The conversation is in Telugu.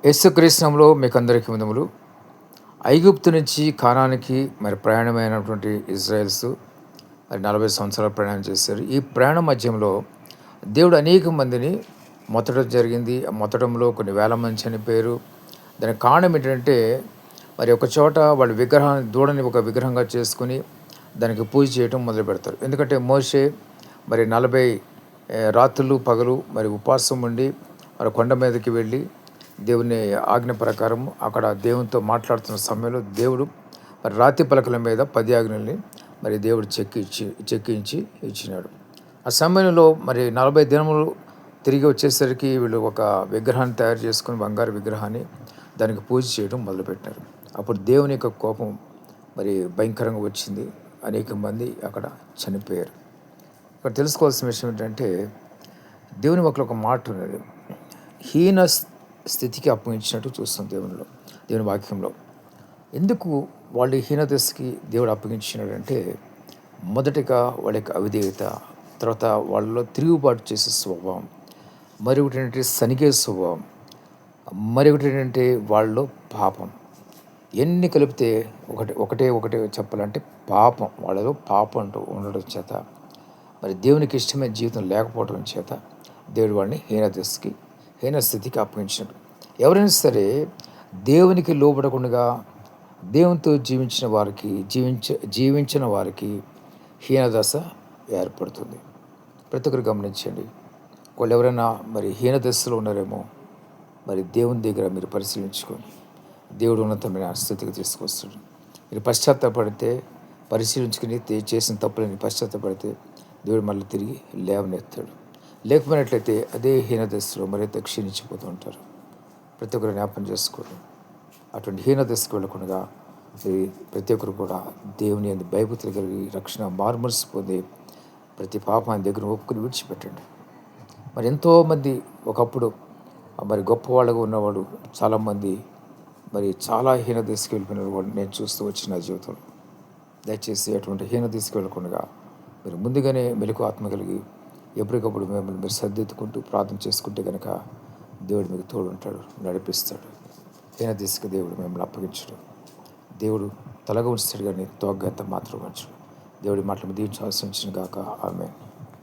యేసుక్రీస్తునామములో మీకందరికీ వందములు. ఐగుప్తు నుంచి కానానికి ప్రయాణమైనటువంటి ఇజ్రాయెల్స్ 40 సంవత్సరాలు ప్రయాణం చేశారు. ఈ ప్రయాణం మధ్యంలో దేవుడు అనేక మందిని మొత్తడం జరిగింది. ఆ మొత్తడంలో కొన్ని వేల మంది చనిపోయారు. దానికి కారణం ఏంటంటే ఒక చోట వాళ్ళు దూడని ఒక విగ్రహంగా చేసుకుని దానికి పూజ చేయడం మొదలు పెడతారు. ఎందుకంటే మోషే 40 రాత్రులు పగలు ఉపవాసం ఉండి కొండ మీదకి వెళ్ళి దేవుని ఆజ్ఞ ప్రకారం అక్కడ దేవునితో మాట్లాడుతున్న సమయంలో దేవుడు రాతి పలకల మీద 10 ఆజ్ఞల్ని దేవుడు చెక్కించి ఇచ్చినాడు. ఆ సమయంలో 40 దినములు తిరిగి వచ్చేసరికి వీళ్ళు ఒక విగ్రహాన్ని తయారు చేసుకుని బంగారు విగ్రహాన్ని దానికి పూజ చేయడం మొదలుపెట్టారు. అప్పుడు దేవుని యొక్క కోపం భయంకరంగా వచ్చింది. అనేక మంది అక్కడ చనిపోయారు. ఇక్కడ తెలుసుకోవాల్సిన విషయం ఏంటంటే దేవుని ఒక మాట ఉన్నది. హీన స్థితికి అప్పగించినట్టు చూస్తాం దేవుని వాక్యంలో. ఎందుకు వాళ్ళు హీనదశకి దేవుడు అప్పగించినాడంటే మొదటిగా వాళ్ళ యొక్క అవిధేయత, తర్వాత వాళ్ళలో తిరుగుబాటు చేసే స్వభావం, ఒకటి ఏంటంటే సనిగే స్వభావం, ఒకటి ఏంటంటే వాళ్ళలో పాపం. ఎన్ని కలిపితే ఒకటే చెప్పాలంటే పాపం. వాళ్ళలో పాపం అంటూ ఉండడం చేత దేవునికి ఇష్టమైన జీవితం లేకపోవడం చేత దేవుడు వాడిని హీన స్థితికి అప్పగించినట్టు. ఎవరైనా సరే దేవునికి లోబడకుండా దేవునితో జీవించిన వారికి హీనదశ ఏర్పడుతుంది. ప్రతి ఒక్కరు గమనించండి. వాళ్ళు ఎవరైనా హీనదశలో ఉన్నారేమో దేవుని దగ్గర మీరు పరిశీలించుకొని దేవుడు ఉన్నతమైన స్థితికి తీసుకొస్తాడు. మీరు పశ్చాత్తాపడితే, పరిశీలించుకుని చేసిన తప్పులని పశ్చాత్తాపడితే దేవుడు మళ్ళీ తిరిగి లేవనెత్తాడు. లేకపోయినట్లయితే అదే హీనదశలో మరింత క్షీణించిపోతూ ఉంటారు. ప్రతి ఒక్కరు జ్ఞాపకం చేసుకోండి. అటువంటి హీనదశకు వెళ్ళకుండా ప్రతి ఒక్కరు కూడా దేవుని యందు భయభక్తులు కలిగి రక్షణ మార్మర్స్ పొంది ప్రతి పాపాన్ని దగ్గర ఒప్పుకుని విడిచిపెట్టండి. ఎంతోమంది ఒకప్పుడు గొప్పవాళ్ళగా ఉన్నవాడు చాలామంది చాలా హీనదశకి వెళ్ళిపోయిన వాళ్ళు నేను చూస్తూ వచ్చిన నా జీవితంలో. దయచేసి అటువంటి హీనదశకి వెళ్ళకుండా మీరు ముందుగానే మెలకు ఆత్మ కలిగి ఎప్పటికప్పుడు మిమ్మల్ని మీరు సర్దిద్దుకుంటూ ప్రార్థన చేసుకుంటే కనుక దేవుడు మీకు తోడు ఉంటాడు, నడిపిస్తాడు. హీనదశకి దేవుడు మిమ్మల్ని అప్పగించడు. దేవుడు తలగా ఉంచుతాడు కానీ తోగ్గా మాత్రం ఉంచడు. దేవుడి మాటలు దీవించాల్సి వచ్చిన గాక. ఆమేన్.